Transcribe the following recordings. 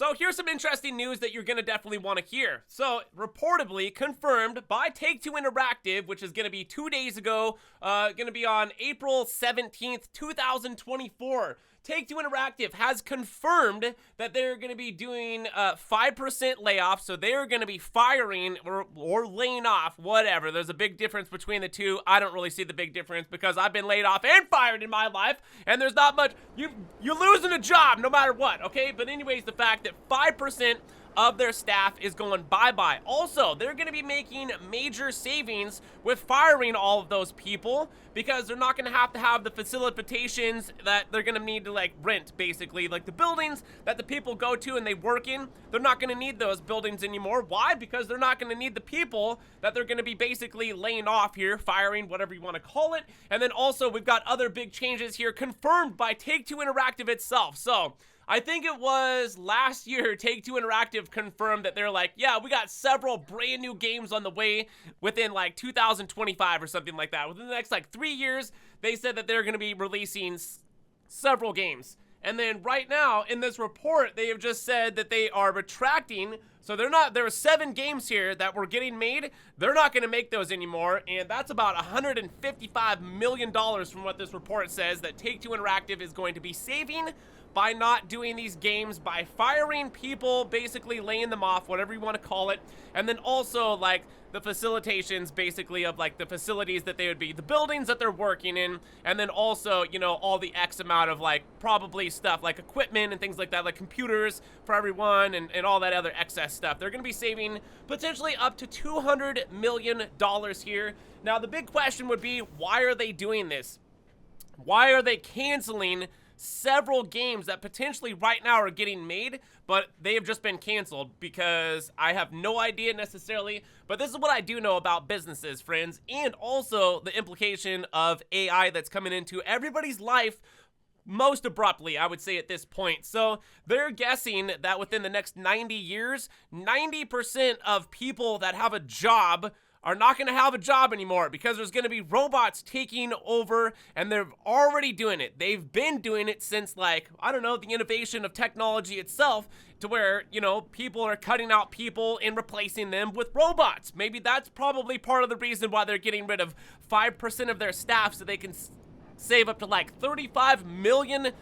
So here's some interesting news that you're going to definitely want to hear. So reportedly confirmed by Take-Two Interactive, which is going to be 2 days ago, going to be on April 17th, 2024. Take-Two Interactive has confirmed that they're going to be doing 5% layoffs, so they're going to be firing or laying off, whatever. There's a big difference between the two. I don't really see the big difference because I've been laid off and fired in my life, and there's not much. You're losing a job no matter what, okay? But anyways, the fact that 5% of their staff is going bye-bye. Also, they're going to be making major savings with firing all of those people because they're not going to have the facilitations that they're going to need to like rent, basically. Like the buildings that the people go to and they work in, they're not going to need those buildings anymore. Why? Because they're not going to need the people that they're going to be basically laying off here, firing, whatever you want to call it. And then also we've got other big changes here confirmed by Take-Two Interactive itself. So I think it was last year Take-Two Interactive confirmed that they're like, yeah, we got several brand new games on the way within like 2025 or something like that. Within the next like 3 years, they said that they're going to be releasing several games. And then right now in this report, they have just said that they are retracting. So there were 7 games here that were getting made. They're not going to make those anymore. And that's about $155 million from what this report says that Take-Two Interactive is going to be saving by not doing these games, by firing people, basically laying them off, whatever you want to call it. And then also like the facilitations basically of like the facilities that they would be, the buildings that they're working in. And then also, you know, all the X amount of like probably stuff like equipment and things like that, like computers for everyone and all that other excess stuff. They're going to be saving potentially up to $200 million here. Now, the big question would be, why are they doing this? Why are they canceling several games that potentially right now are getting made, but they have just been canceled? Because I have no idea necessarily, but this is what I do know about businesses, friends, and also the implication of AI that's coming into everybody's life most abruptly, I would say at this point. So they're guessing that within the next 90 years, 90% of people that have a job are not going to have a job anymore because there's going to be robots taking over, and they're already doing it. They've been doing it since, like, I don't know, the innovation of technology itself, to where, you know, people are cutting out people and replacing them with robots. Maybe that's probably part of the reason why they're getting rid of 5% of their staff so they can save up to like $35 million,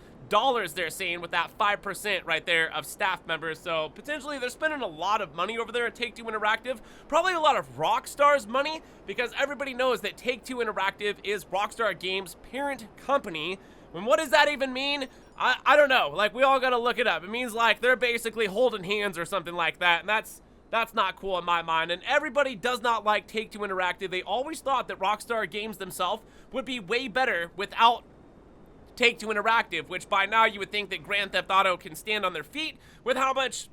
they're saying, with that 5% right there of staff members. So potentially they're spending a lot of money over there at Take-Two Interactive, probably a lot of Rockstar's money, because everybody knows that Take-Two Interactive is Rockstar Games' parent company. And what does that even mean? I don't know. Like, we all gotta look it up. It means like they're basically holding hands or something like that, and that's not cool in my mind. And everybody does not like Take-Two Interactive. They always thought that Rockstar Games themselves would be way better without Take-Two Interactive, which by now you would think that Grand Theft Auto can stand on their feet with how much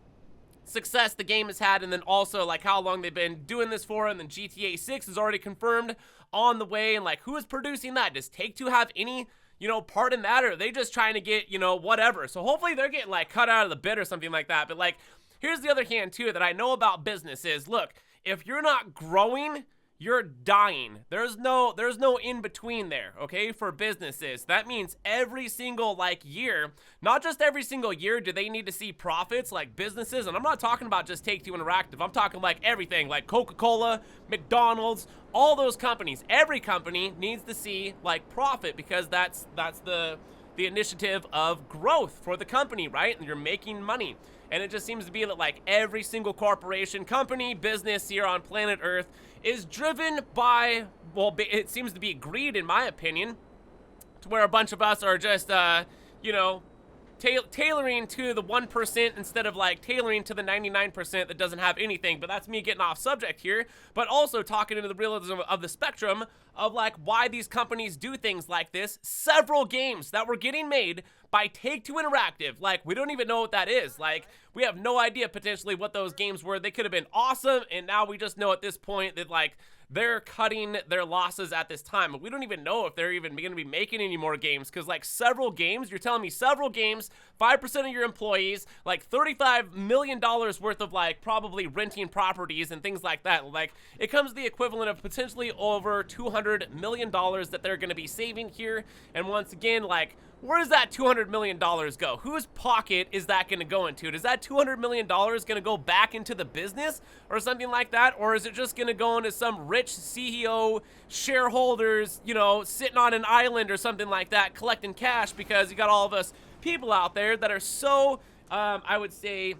success the game has had, and then also like how long they've been doing this for. And then GTA 6 is already confirmed on the way, and like, who is producing that? Does Take-Two have any, you know, part in that, or are they just trying to get, you know, whatever? So hopefully they're getting like cut out of the bid or something like that. But like, here's the other hand too that I know about business is, look, if you're not growing, you're dying. There's no in between there, okay, for businesses. That means every single like year, not just every single year do they need to see profits, like businesses. And I'm not talking about just Take-Two Interactive. I'm talking like everything, like Coca-Cola, McDonald's, all those companies. Every company needs to see like profit, because that's the initiative of growth for the company, right? And you're making money. And it just seems to be that like every single corporation, company, business here on planet Earth is driven by, well, it seems to be greed, in my opinion, to where a bunch of us are just, you know, tailoring to the 1% instead of like tailoring to the 99% that doesn't have anything. But that's me getting off subject here, but also talking into the realism of the spectrum of like why these companies do things like this. Several games that were getting made by Take-Two Interactive, like, we don't even know what that is. Like, we have no idea potentially what those games were. They could have been awesome, and now we just know at this point that like they're cutting their losses at this time. We don't even know if they're even going to be making any more games, because like several games, you're telling me several games, 5% of your employees, like $35 million worth of like probably renting properties and things like that. Like it comes to the equivalent of potentially over $200 million that they're going to be saving here. And once again, like, where does that $200 million go? Whose pocket is that going to go into? Is that $200 million going to go back into the business or something like that? Or is it just going to go into some rich CEO shareholders, you know, sitting on an island or something like that, collecting cash, because you got all of us people out there that are so, I would say,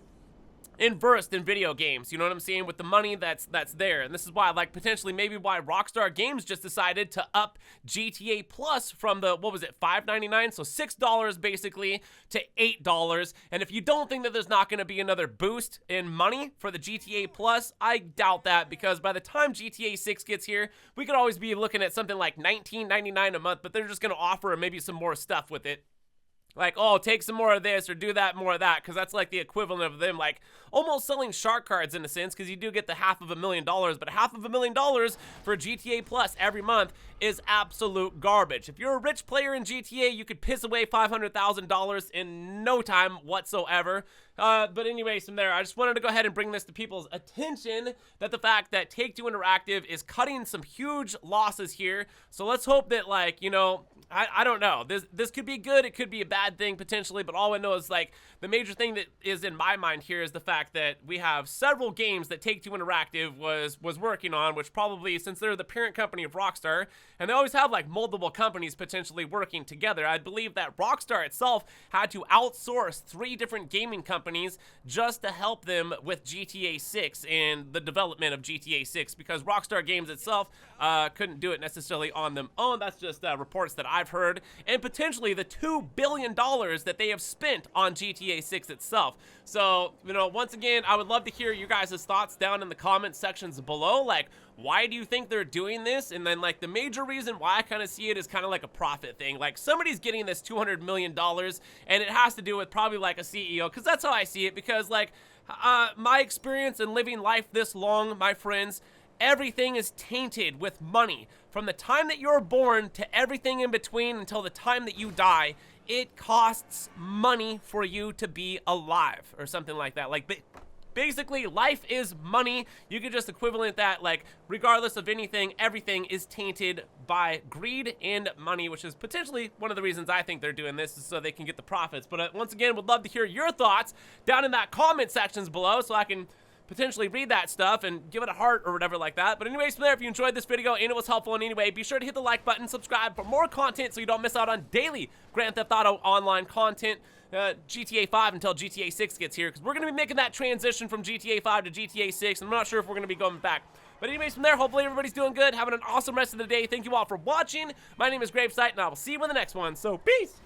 versed in video games, you know what I'm saying, with the money that's there. And this is why, like, potentially maybe why Rockstar Games just decided to up GTA Plus from the, what was it, $5.99, so $6 basically, to $8. And if you don't think that there's not going to be another boost in money for the GTA Plus, I doubt that, because by the time GTA 6 gets here, we could always be looking at something like $19.99 a month, but they're just going to offer maybe some more stuff with it. Like, oh, take some more of this or do that, more of that, because that's like the equivalent of them like almost selling shark cards in a sense, because you do get the $500,000, but $500,000 for GTA Plus every month is absolute garbage. If you're a rich player in GTA, you could piss away $500,000 in no time whatsoever. But anyways, from there, I just wanted to go ahead and bring this to people's attention, that the fact that Take-Two Interactive is cutting some huge losses here. So let's hope that, like, you know, I don't know. This could be good. It could be a bad thing potentially, but all I know is, like, the major thing that is in my mind here is the fact that we have several games that Take-Two Interactive was working on, which probably, since they're the parent company of Rockstar, and they always have like multiple companies potentially working together, I believe that Rockstar itself had to outsource 3 different gaming companies just to help them with GTA 6 and the development of GTA 6, because Rockstar Games itself couldn't do it necessarily on their own. That's just reports that I've heard, and potentially the $2 billion that they have spent on GTA 6 itself. So, you know, once again, I would love to hear your guys' thoughts down in the comment sections below. Like, why do you think they're doing this? And then, like, the major reason why I kind of see it is kind of like a profit thing. Like, somebody's getting this $200 million, and it has to do with probably like a CEO, because that's how I see it. Because, like, my experience in living life this long, my friends, everything is tainted with money. From the time that you're born to everything in between until the time that you die, it costs money for you to be alive, or something like that. Like, basically, life is money. You could just equivalent that, like, regardless of anything, everything is tainted by greed and money, which is potentially one of the reasons I think they're doing this, is so they can get the profits. But once again, would love to hear your thoughts down in that comment sections below, so I can potentially read that stuff and give it a heart or whatever like that. But anyways, from there, if you enjoyed this video and it was helpful in any way, be sure to hit the like button, subscribe for more content so you don't miss out on daily Grand Theft Auto Online content, GTA 5 until GTA 6 gets here, because we're going to be making that transition from GTA 5 to GTA 6, and I'm not sure if we're going to be going back. But anyways, from there, hopefully everybody's doing good, having an awesome rest of the day. Thank you all for watching. My name is GRAVESIGHT, and I will see you in the next one. So, peace!